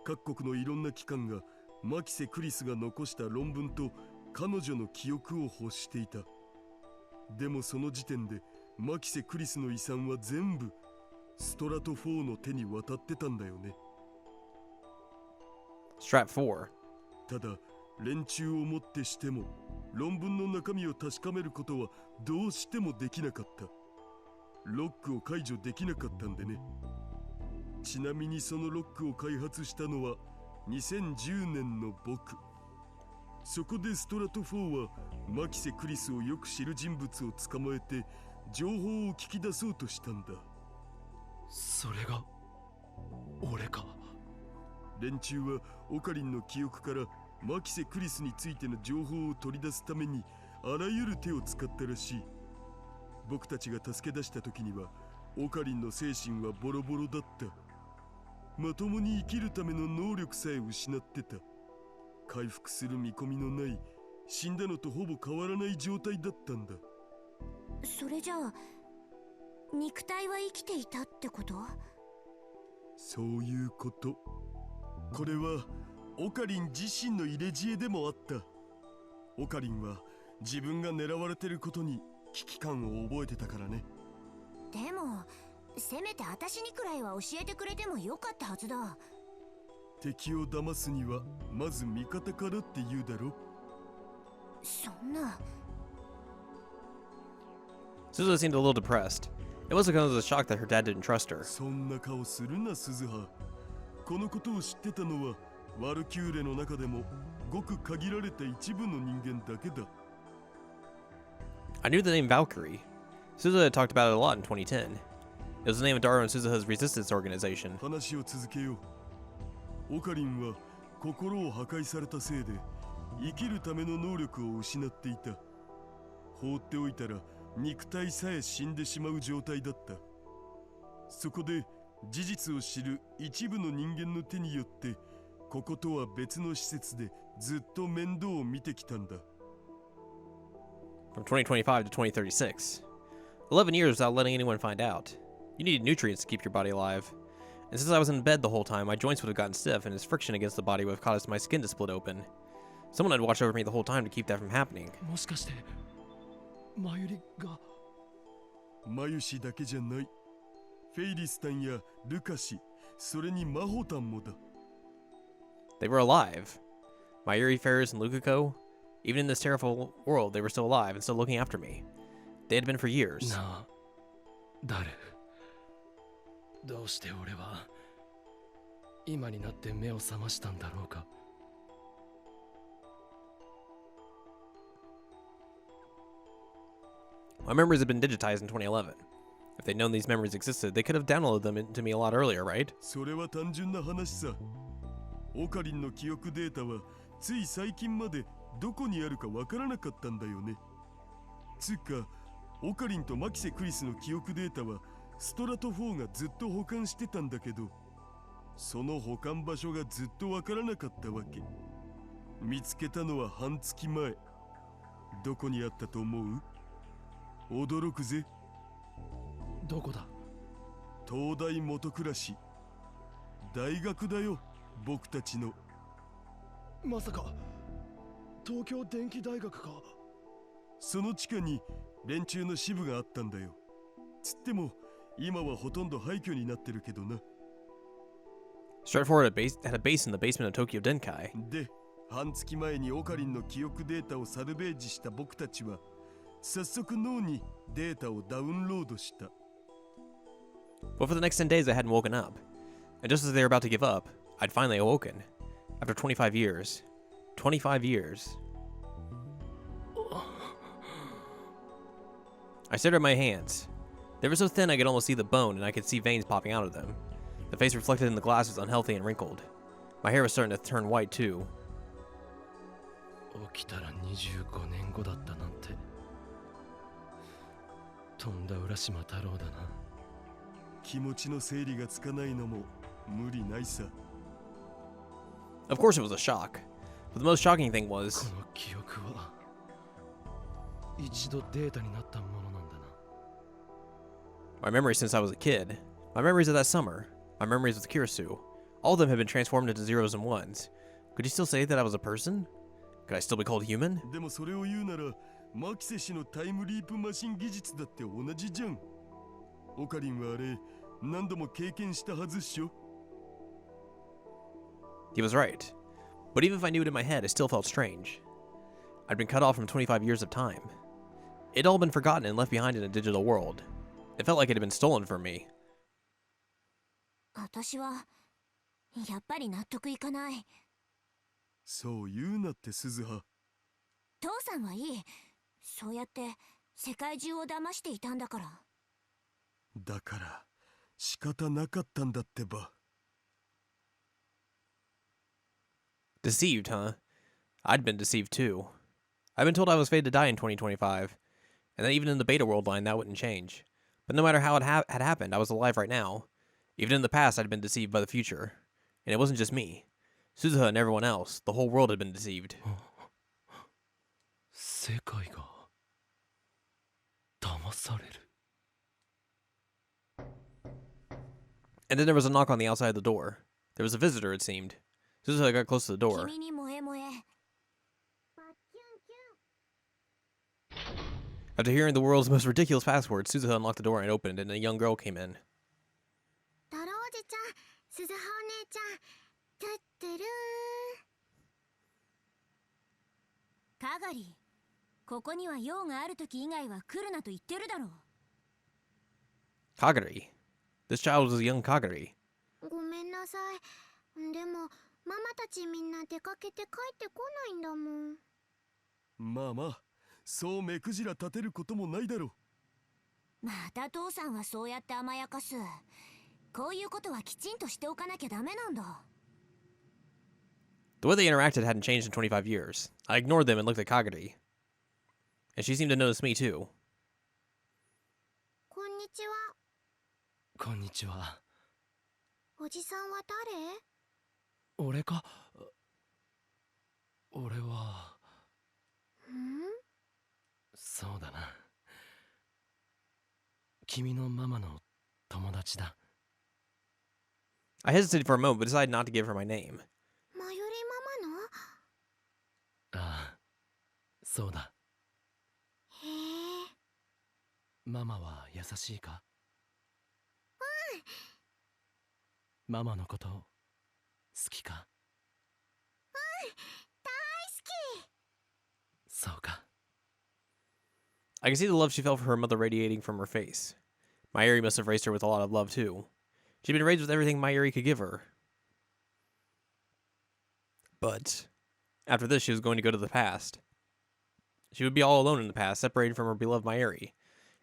各国のいろんな機関がマキセ・クリスが残した論文と彼女の記憶を欲していた。でもその時点でマキセ・クリスの遺産は全部ストラト4の手に渡ってたんだよね。Strat 4. ただ連中をもってしても論文の中身を確かめることはどうしてもできなかった。ロックを解除できなかったんでね。ちなみにそのロックを開発したのは2010年の僕。そこでストラト4はマキセ・クリスをよく知る人物を捕まえて情報を聞き出そうとしたんだ。それが俺か。連中はオカリンの記憶からマキセ・クリスについての情報を取り出すためにあらゆる手を使ったらしい。僕たちが助け出した時にはオカリンの精神はボロボロだった。まともに生きるための能力さえ失ってた。回復する見込みのない死んだのとほぼ変わらない状態だったんだ。それじゃあ肉体は生きていたってこと？そういうこと。これはオカリン自身の入れ知恵でもあった。オカリンは自分が狙われてることに危機感を覚えてたからね。でもせめて私にくらいは教えてくれてもよかったはずだ。敵を騙すにはまず味方からって言うだろ。そんな。Suzuha seemed a little depressed. It wasn't because of the shock that her dad didn't trust her. そんな顔するな、鈴葉。このことを知ってたのはワルキューレの中でもごく限られた一部の人間だけだ。I knew the name Valkyrie. Suzuha had talked about it a lot in 2010. It was the name of Daru and Suzuha's resistance organization. 話を続けよう。オカリンは心を破壊されたせいで生きるための能力を失っていた。放っておいたら肉体さえ死んでしまう状態だった。そこで事実を知る一部の人間の手によってこことは別の施設でずっと面倒を見てきたんだ。From 2025 to 2036. 11 years without letting anyone find out. You needed nutrients to keep your body alive. And since I was in bed the whole time, my joints would have gotten stiff and his friction against the body would have caused my skin to split open. Someone had watched over me the whole time to keep that from happening. もしかしてマユリが。マユシだけじゃない。フェイリスタンやルカシ、それにマホタンもだ。They were alive. Mayuri, Ferris, and Lukako. Even in this terrible world, they were still alive and still looking after me. They had been for years. なあ、誰？どうして俺は今になって目を覚ましたんだろうか。My memories had been digitized in 2011. If they'd known these memories existed, they could have downloaded them into me a lot earlier, right? それは単純な話さ。オカリンの記憶データはつい最近までどこにあるかわからなかったんだよね。つうか、オカリンとマキセ・クリスの記憶データはストラト4がずっと保管してたんだけど、その保管場所がずっとわからなかったわけ。見つけたのは半月前。どこにあったと思う？驚くぜ。どこだ？東大元暮らし。大学だよ、僕たちの。まさか東京電機大学か。その地下に連中の支部があったんだよ。つっても今はほとんど廃墟になってるけどな。Stratford had a base in the basement of Tokyo Denkai. で、半月前にオカリンの記憶データをサルベージした僕たちは早速脳にデータをダウンロードした。But for the next 10 days, I hadn't woken up. And just as they were about to give up, I'd finally awoken. After 25 years. 25 years. I stared at my hands. They were so thin I could almost see the bone, and I could see veins popping out of them. The face reflected in the glass was unhealthy and wrinkled. My hair was starting to turn white, too. 起きたら25年後だったなんて。とんだ浦島太郎だな。気持ちの整理がつかないのも無理ないさ。Of course it was a shock. But the most shocking thing was... この記憶は一度データになったものなんだな。My memories since I was a kid. My memories of that summer. My memories with Kirisu. All of them had been transformed into zeros and ones. Could you still say that I was a person? Could I still be called human? でもそれを言うならマキセ氏のタイムリープマシン技術だって同じじゃん。オカリンはあれ何度も経験したはずっしょ。 He was right. But even if I knew it in my head, it still felt strange. I'd been cut off from 25 years of time. It'd all been forgotten and left behind in a digital world. It felt like it had been stolen from me. 私はやっぱり納得いかない。そう言うなって鈴葉。父さんはいい。そうやって世界中を騙していたんだから。だから仕方なかったんだってば。 Deceived, huh? I'd been deceived too. I'd been told I was fated to die in 2025, and that even in the beta world line that wouldn't change. But no matter how it had happened, I was alive right now. Even in the past, I'd been deceived by the future. And it wasn't just me. Suzuha and everyone else, the whole world had been deceived. 世界が騙される。 And then there was a knock on the outside of the door. There was a visitor, it seemed. Suzuha got close to the door. 君に萌え萌え。 After hearing the world's most ridiculous password, Suzuha unlocked the door and opened, and a young girl came in. 太郎おじちゃん、鈴葉お姉ちゃん、トゥットゥルー。かがり、ここには用があるとき以外は来るなと言ってるだろう。 Kagari. This child was a young Kagari. ごめんなさい。でも、ママたちみんな出かけて帰ってこないんだもん。まあまあそう目くじら立てることもないだろう。また父さんはそうやって甘やかす。こういうことはきちんとしておかなきゃダメなんだ。 The way they interacted hadn't changed in 25 years. I ignored them and looked at Kagari. And she seemed to notice me too. こんにちは。こんにちは。おじさんは誰？俺か。俺は。そうだな。君のママの友達だ。I hesitated for a moment, but decided not to give her my name. マユリママの？ああ、そうだ。へえ。ママは優しいか？ママのこと好きか？大好き。そうか。I could see the love she felt for her mother radiating from her face. Mayuri must have raised her with a lot of love too. She'd been raised with everything Mayuri could give her. But after this, she was going to go to the past. She would be all alone in the past, separated from her beloved Mayuri,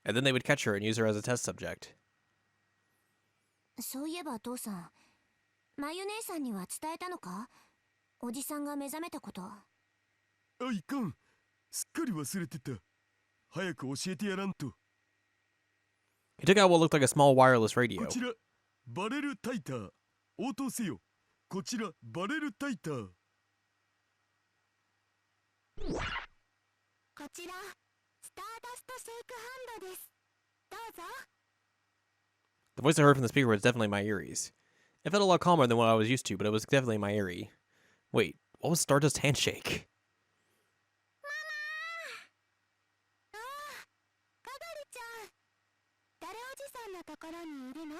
and then they would catch her and use her as a test subject. そういえば父さん、マユ姉さんには伝えたのか？おじさんが目覚めたこと。あ、いかん。すっかり忘れてた。早く教えてやらんと。 He took out what looked like a small wireless radio. こちらバレルタイター。応答せよ。こちらバレルタイター。こちらスターダストシェイクハンドです。どうぞ。 The voice I heard from the speaker was definitely Mayuri's. It felt a lot calmer than what I was used to, but it was definitely Mayuri. Wait, what was Stardust's handshake? ああ、かがりちゃん。誰おじさんのところにいるの？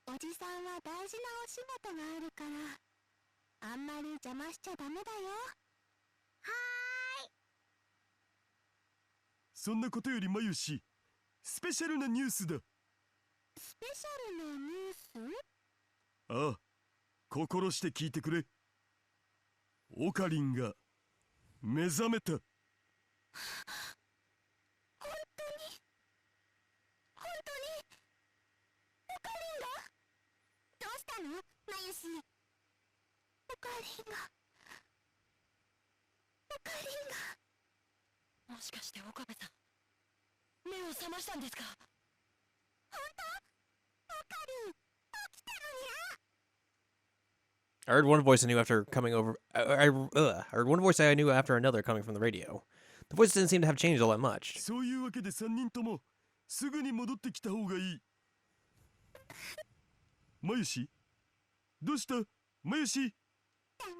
おじさんは大事なお仕事があるから、あんまり邪魔しちゃダメだよ。はーい。そんなことよりまゆし、スペシャルなニュースだ。スペシャルなニュース？ああ、心して聞いてくれ。オカリンが目覚めた。本当に本当にオカリンが？どうしたのマユシ？オカリンがもしかして岡部さん、目を覚ましたんですか？本当？オカリン起きたのにゃ。 I heard one voice I knew after coming over. I heard one voice I knew after another coming from the radio. The voices didn't seem to have changed all that much. そういうわけで3人ともすぐに戻ってきた方がいい。まゆし、どうしたまゆし。ダメ。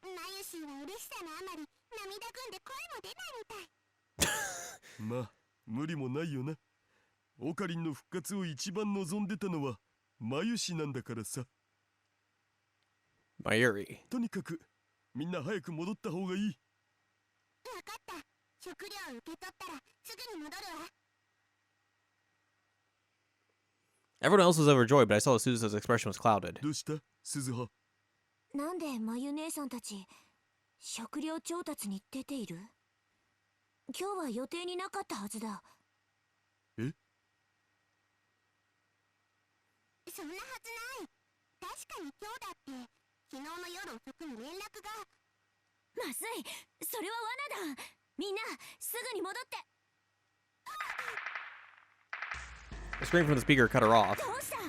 マユシーは嬉しさのあまり涙ぐんで声も出ないみたい。まあ無理もないよな。オカリンの復活を一番望んでたのはまゆしなんだからさ。Mayuri. とにかくみんな早く戻った方がいい。わかった。食料を受け取ったらすぐに戻るわ。 Everyone else was overjoyed, but I saw Suzu's expression was clouded. どうした鈴葉。なんでまゆ姉さんたち食料調達に出ている？今日は予定になかったはずだ。え？そんなはずない。確かに今日だって昨日の夜遅くに連絡が。まずい、それは罠だ。みんなすぐに戻って。 A scream from the speaker cut her off. どうした？何が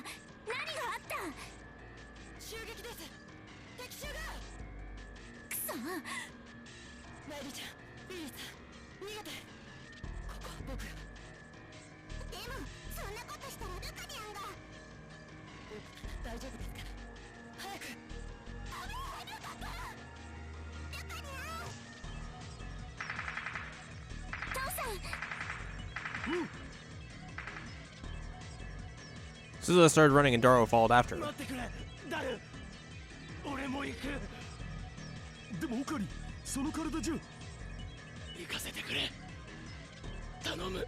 あった？襲撃です。敵襲が。くそ。マイリちゃん、ビリーさん、逃げて。ここは僕が。でもそんなことしたらルカニャンが。僕大丈夫ですから。早く。ダメ。ルカ君。ルカニャン。父さん。Suzuha started running and Daro followed after. 待ってくれ。ダル。俺も行く。でもオカリン、その体じゃ。行かせてくれ。頼む。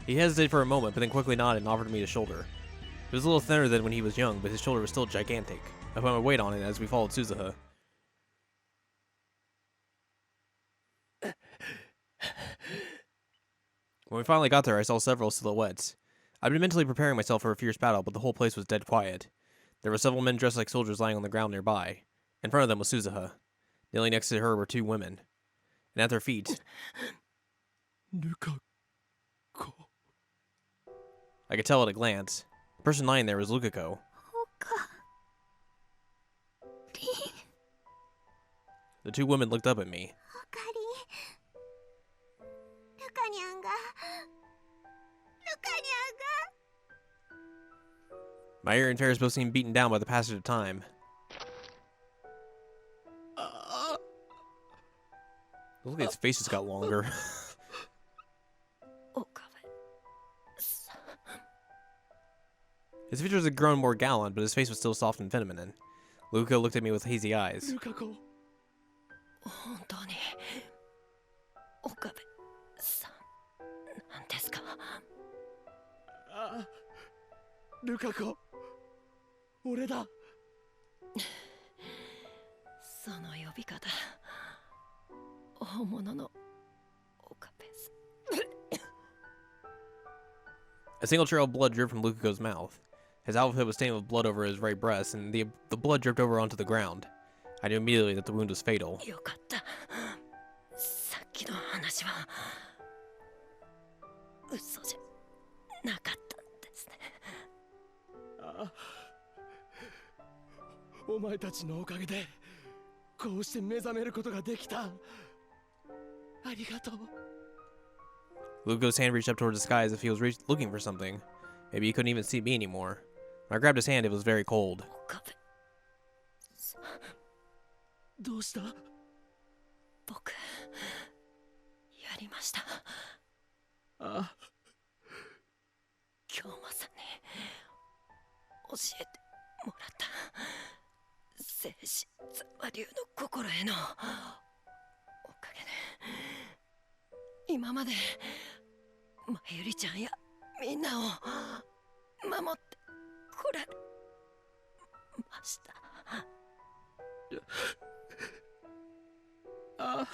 He hesitated for a moment, but then quickly nodded and offered me his shoulder. It was a little thinner than when he was young, but his shoulder was still gigantic. I put my weight on it as we followed Suzuha. When we finally got there, I saw several silhouettes. I'd been mentally preparing myself for a fierce battle, but the whole place was dead quiet. There were several men dressed like soldiers lying on the ground nearby. In front of them was Suzuha. Kneeling next to her were two women. And at their feet, ルカ子。 I could tell at a glance. The person lying there was Lukako. おかりん。 The two women looked up at me. おかりん。ルカニャンが。ルカニャンが。 My ear and Ferris both seemed beaten down by the passage of time. Look at his face just got longer. 岡部さん。 His features had grown more gallant, but his face was still soft and feminine. Luca looked at me with hazy eyes. ルカ子。本当に岡部さんなんですか？ああ。ルカ子。俺だ。その呼び方、大物の岡部さん。 A single trail of blood dripped from Lukako's mouth. His outfit was stained with blood over his right breast, and the blood dripped over onto the ground. I knew immediately that the wound was fatal. よかった。さっきの話は嘘じゃなかったんですね。ああ。お前たちのおかげでこうして目覚めることができた。ありがとう。 Lukako's hand reached up towards the sky as if he was looking for something. Maybe he couldn't even see me anymore. When I grabbed his hand, it was very cold. 岡部さん、どうした？僕やりました。ああ。京馬さんに教えてもらった静止座馬流の心へのおかげで今までまゆりちゃんやみんなを守ってこられました。ああ。